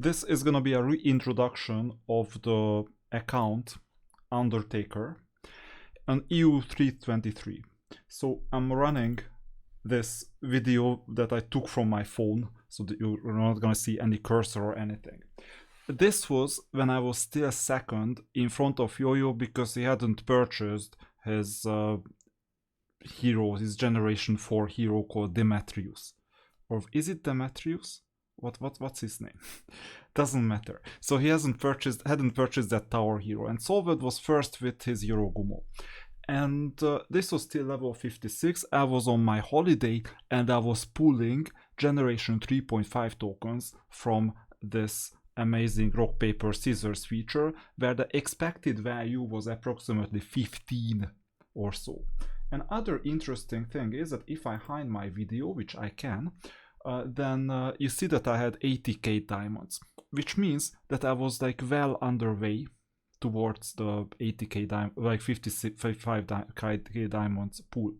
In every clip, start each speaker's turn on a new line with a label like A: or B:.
A: This is gonna be a reintroduction of the account Undertaker on EU323. So I'm running this video that I took from my phone, so that you're not gonna see any cursor or anything. This was when I was still second in front of Yo-Yo because he hadn't purchased his hero, his Generation 4 hero called Demetrius. Or is it Demetrius? What's his name? Doesn't matter. So he hadn't purchased that tower hero, and Solveig was first with his Yorogumo. And this was still level 56. I was on my holiday and I was pulling Generation 3.5 tokens from this amazing rock paper scissors feature, where the expected value was approximately 15 or so. Another interesting thing is that if I hide my video, which I can, then you see that I had 80k diamonds, which means that I was like well underway towards the 80k diamond, like 55k diamonds pool.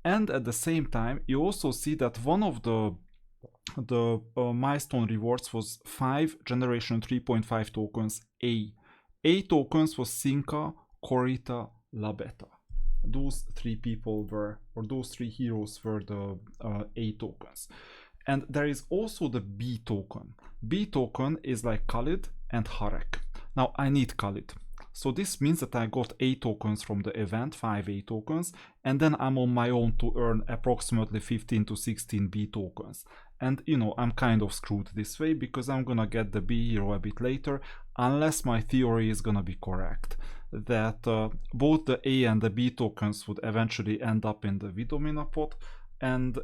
A: And at the same time, you also see that one of the milestone rewards was 5 Generation 3.5 tokens A. A tokens was Sinka, Korita, Labeta. Those three people were, or those three heroes were the A tokens. And there is also the B token. B token is like Khalid and Harek. Now I need Khalid. So this means that I got A tokens from the event, 5 A tokens, and then I'm on my own to earn approximately 15 to 16 B tokens. And you know, I'm kind of screwed this way because I'm gonna get the B hero a bit later, unless my theory is gonna be correct, that both the A and the B tokens would eventually end up in the Vidomina pot, and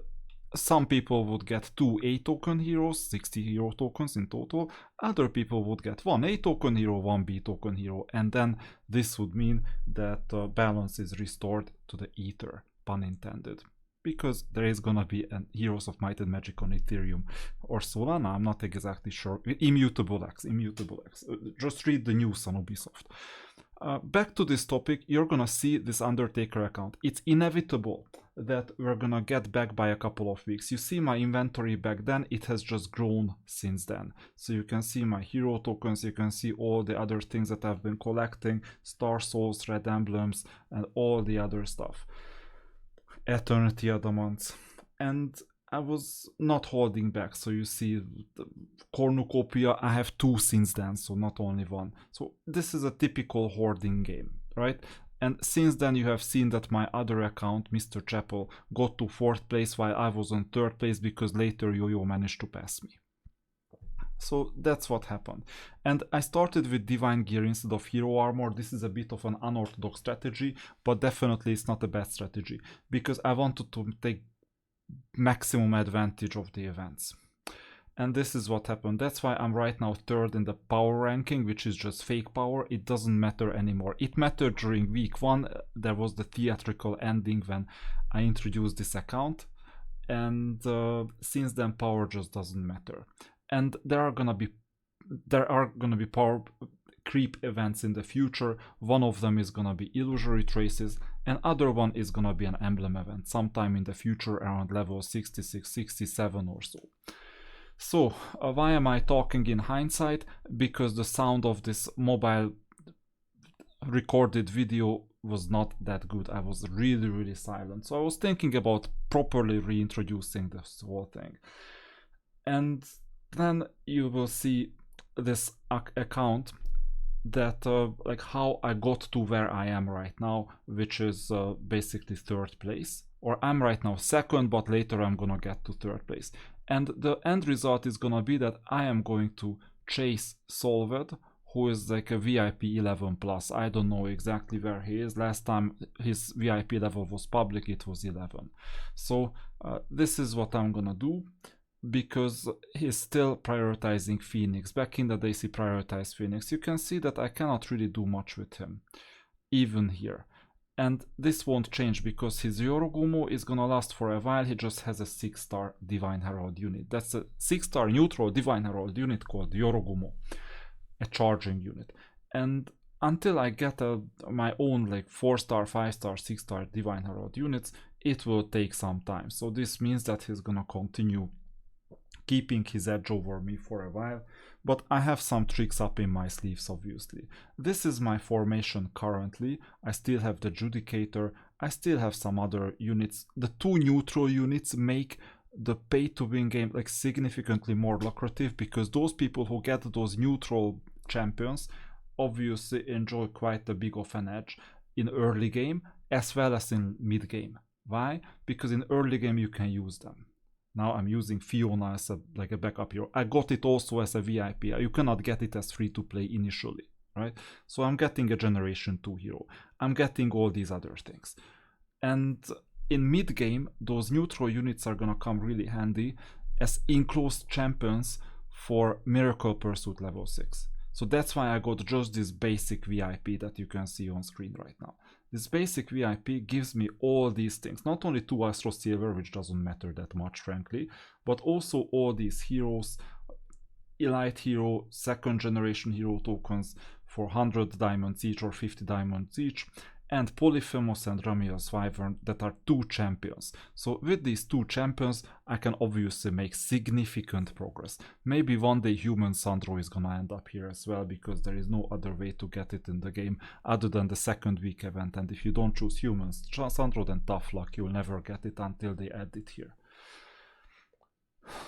A: some people would get 2 A token heroes, 60 hero tokens in total. Other people would get 1 A token hero, 1 B token hero, and then this would mean that balance is restored to the ether, pun intended. Because there is gonna be an Heroes of Might and Magic on Ethereum or Solana, I'm not exactly sure. Immutable X. Just read the news on Ubisoft. Back to this topic, you're gonna see this Undertaker account. It's inevitable that we're gonna get back by a couple of weeks. You see my inventory back then, it has just grown since then. So you can see my hero tokens, you can see all the other things that I've been collecting, Star Souls, Red Emblems, and all the other stuff. Eternity Adamants. And I was not holding back, so you see the cornucopia, I have 2 since then, so not only 1. So this is a typical hoarding game, right? And since then you have seen that my other account, Mr. Chapel, got to 4th place while I was on 3rd place because later Yo-Yo managed to pass me. So that's what happened. And I started with Divine Gear instead of Hero Armor. This is a bit of an unorthodox strategy, but definitely it's not a bad strategy because I wanted to take maximum advantage of the events. And this is what happened. That's why I'm right now 3rd in the power ranking, which is just fake power. It doesn't matter anymore. It mattered during week 1. There was the theatrical ending when I introduced this account. And since then, power just doesn't matter. And there are gonna be power creep events in the future. One of them is gonna be illusory traces, and other one is gonna be an emblem event sometime in the future around level 66, 67 or so. So why am I talking in hindsight? Because the sound of this mobile recorded video was not that good. I was really silent. So I was thinking about properly reintroducing this whole thing. And then you will see this account that like how I got to where I am right now, which is basically 3rd place, or I'm right now 2nd, but later I'm gonna get to 3rd place. And the end result is gonna be that I am going to chase Solveig, who is like a VIP 11 plus. I don't know exactly where he is. Last time his VIP level was public, it was 11. So this is what I'm gonna do, because he's still prioritizing Phoenix. Back in the days he prioritized Phoenix. You can see that I cannot really do much with him, even here. And this won't change because his Yorogumo is gonna last for a while. He just has a 6-star Divine Herald unit. That's a 6-star neutral Divine Herald unit called Yorogumo, a charging unit. And until I get my own like 4-star, 5-star, 6-star Divine Herald units, it will take some time. So this means that he's gonna continue keeping his edge over me for a while. But I have some tricks up in my sleeves, obviously. This is my formation currently. I still have the Judicator. I still have some other units. The two neutral units make the pay-to-win game like significantly more lucrative, because those people who get those neutral champions obviously enjoy quite a big of an edge in early game as well as in mid game. Why? Because in early game you can use them. Now I'm using Fiona as a backup hero. I got it also as a VIP. You cannot get it as free to play initially, right? So I'm getting a Generation 2 hero. I'm getting all these other things. And in mid game, those neutral units are gonna come really handy as enclosed champions for Miracle Pursuit level 6. So that's why I got just this basic VIP that you can see on screen right now. This basic VIP gives me all these things, not only 2 Astro Silver, which doesn't matter that much frankly, but also all these heroes, Elite Hero, second generation hero tokens for 100 diamonds each or 50 diamonds each, and Polyphemus and Ramiel's Wyvern that are 2 champions. So with these 2 champions, I can obviously make significant progress. Maybe one day Human Sandro is gonna end up here as well, because there is no other way to get it in the game other than the second week event, and if you don't choose Human Sandro, then tough luck, you'll never get it until they add it here.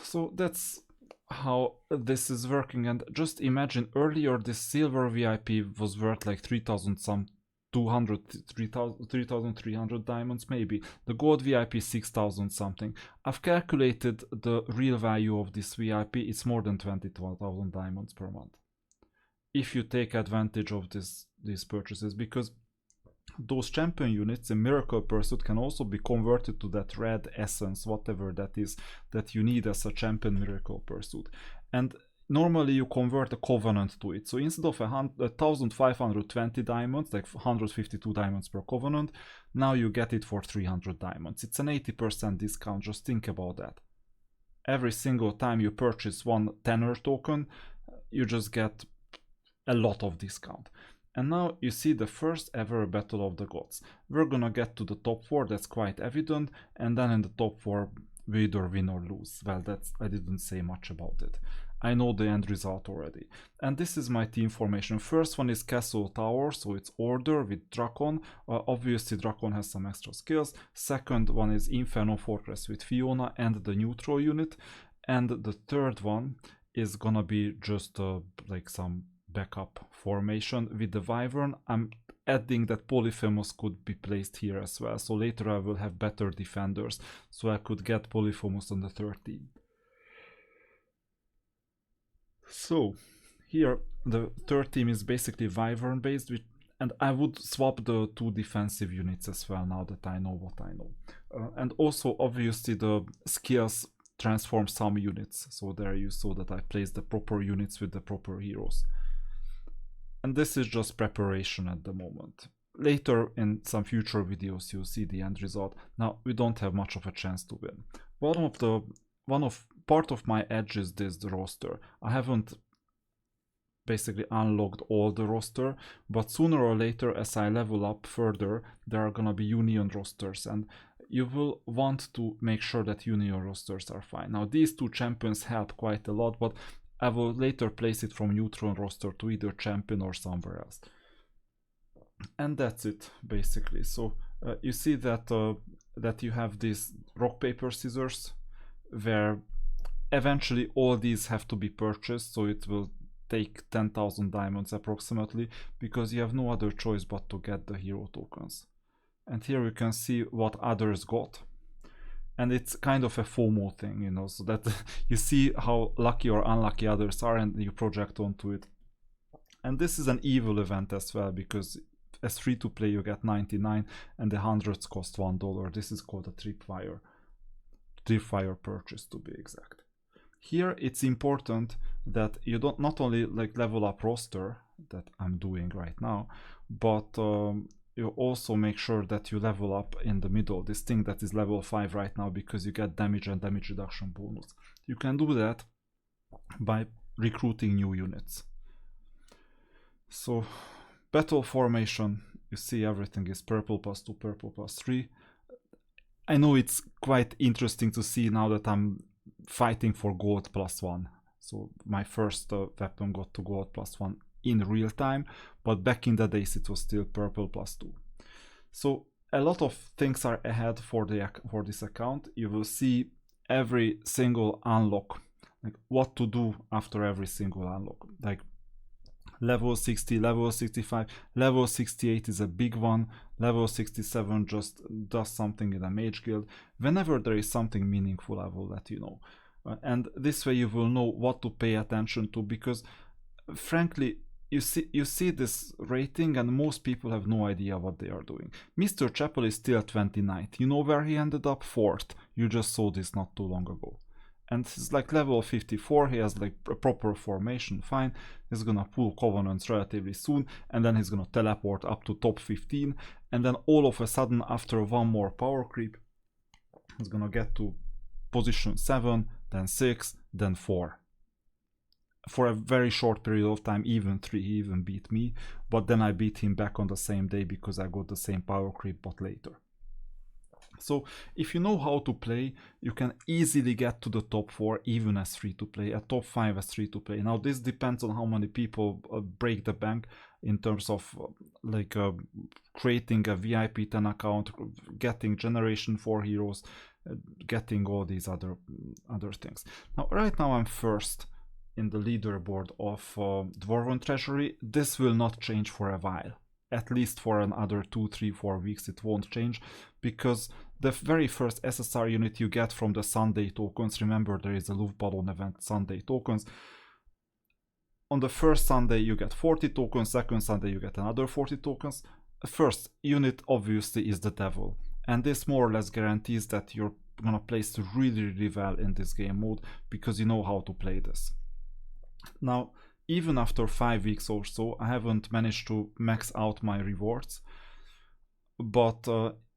A: So that's how this is working. And just imagine, earlier this silver VIP was worth like 3,300 diamonds maybe. The gold VIP 6,000 something. I've calculated the real value of this VIP. It's more than 20,000 diamonds per month if you take advantage of these purchases, because those champion units in Miracle Pursuit can also be converted to that red essence, whatever that is, that you need as a champion Miracle Pursuit. And normally you convert a Covenant to it. So instead of 1,520 diamonds, like 152 diamonds per Covenant, now you get it for 300 diamonds. It's an 80% discount, just think about that. Every single time you purchase one tenor token, you just get a lot of discount. And now you see the first ever Battle of the Gods. We're gonna get to the top 4, that's quite evident, and then in the top 4 we either win or lose. Well, I didn't say much about it. I know the end result already. And this is my team formation. First one is Castle Tower, so it's Order with Drakon. Obviously Drakon has some extra skills. Second one is Inferno Fortress with Fiona and the neutral unit. And the third one is gonna be just like some backup formation with the Wyvern. I'm adding that Polyphemus could be placed here as well, so later I will have better defenders, so I could get Polyphemus on the third team. So here the third team is basically Wyvern based, and I would swap the 2 defensive units as well now that I know what I know. And also obviously the skills transform some units, so there you saw that I placed the proper units with the proper heroes. And this is just preparation at the moment. Later in some future videos you'll see the end result. Now we don't have much of a chance to win. Part of my edge is the roster. I haven't basically unlocked all the roster, but sooner or later as I level up further, there are gonna be Union rosters, and you will want to make sure that Union rosters are fine. Now these 2 champions help quite a lot, but I will later place it from neutral roster to either champion or somewhere else. And that's it basically. So you see that that you have these rock paper scissors where eventually all these have to be purchased, so it will take 10,000 diamonds approximately, because you have no other choice but to get the hero tokens. And here you can see what others got. And it's kind of a FOMO thing, you know, so that you see how lucky or unlucky others are and you project onto it. And this is an evil event as well, because as free to play you get 99 and the hundreds cost $1. This is called a tripwire purchase to be exact. Here it's important that you don't not only like level up roster that I'm doing right now, but you also make sure that you level up in the middle, this thing that is level 5 right now, because you get damage and damage reduction bonus. You can do that by recruiting new units. So battle formation, you see everything is purple +2, purple +3. I know it's quite interesting to see now that I'm fighting for gold +1. So my first weapon got to gold +1 in real time, but back in the days it was still purple +2. So a lot of things are ahead for this account. You will see every single unlock, like what to do after every single unlock, like level 60, level 65, level 68 is a big one, level 67 just does something in a mage guild. Whenever there is something meaningful, I will let you know. And this way you will know what to pay attention to, because frankly, you see this rating and most people have no idea what they are doing. Mr. Chapel is still 29th. You know where he ended up? 4th. You just saw this not too long ago. And he's like level 54, he has like a proper formation, fine. He's gonna pull Covenants relatively soon, and then he's gonna teleport up to top 15, and then all of a sudden, after one more power creep, he's gonna get to position 7, then 6, then 4. For a very short period of time, even 3, he even beat me, but then I beat him back on the same day because I got the same power creep but later. So if you know how to play, you can easily get to the top 4 even as free to play, a top 5 as free to play. Now this depends on how many people break the bank in terms of creating a VIP10 account, getting Generation 4 heroes, getting all these other things. Now right now I'm first in the leaderboard of Dwarven Treasury. This will not change for a while. At least for another 2, 3, 4 weeks it won't change, because the very first SSR unit you get from the Sunday tokens, remember there is a Luftballon event, Sunday tokens. On the first Sunday you get 40 tokens, second Sunday you get another 40 tokens. First unit obviously is the Devil, and this more or less guarantees that you're gonna place really well in this game mode, because you know how to play this. Now, even after 5 weeks or so, I haven't managed to max out my rewards, but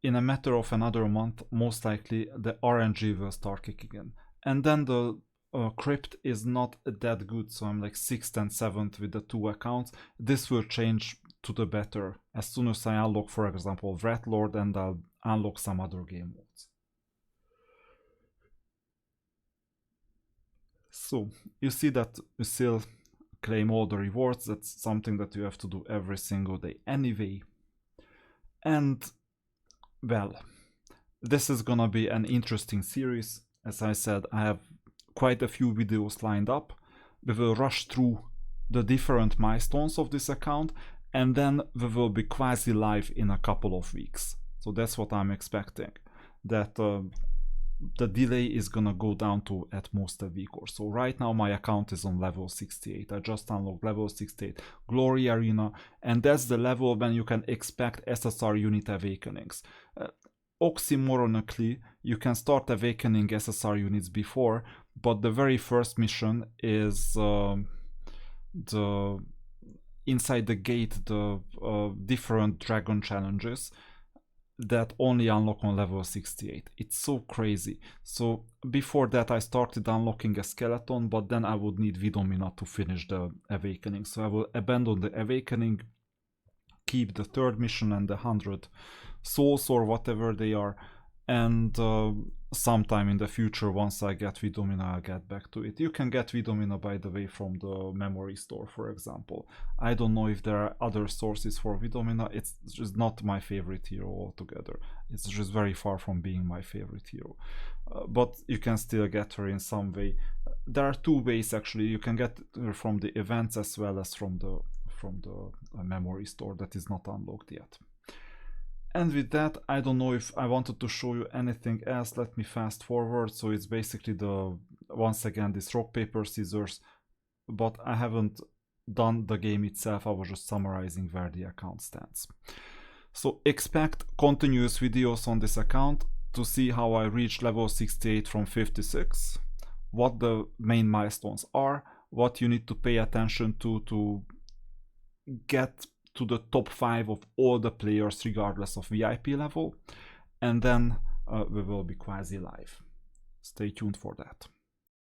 A: in a matter of another month, most likely the RNG will start kicking in. And then the crypt is not that good, so I'm like 6th and 7th with the 2 accounts. This will change to the better as soon as I unlock, for example, Rat Lord, and I'll unlock some other game modes. So you see that you still claim all the rewards. That's something that you have to do every single day anyway. And well, this is gonna be an interesting series. As I said, I have quite a few videos lined up. We will rush through the different milestones of this account, and then we will be quasi live in a couple of weeks. So that's what I'm expecting, that the delay is gonna go down to at most a week or so. Right now my account is on level 68. I just unlocked level 68 Glory Arena, and that's the level when you can expect SSR unit awakenings. Oxymoronically, you can start awakening SSR units before, but the very first mission is the inside the gate, the different dragon challenges that only unlock on level 68. It's so crazy. So before that I started unlocking a skeleton, but then I would need Vidomina to finish the awakening. So I will abandon the awakening, keep the 3rd mission and the 100 souls or whatever they are, and sometime in the future, once I get Vidomina, I'll get back to it. You can get Vidomina, by the way, from the memory store, for example. I don't know if there are other sources for Vidomina. It's just not my favorite hero altogether. It's just very far from being my favorite hero. But you can still get her in some way. There are 2 ways actually. You can get her from the events as well as from the memory store that is not unlocked yet. And with that, I don't know if I wanted to show you anything else. Let me fast forward. So it's basically once again this rock, paper, scissors, but I haven't done the game itself. I was just summarizing where the account stands. So expect continuous videos on this account to see how I reach level 68 from 56, what the main milestones are, what you need to pay attention to get to the top 5 of all the players regardless of VIP level, and then we will be quasi live. Stay tuned for that.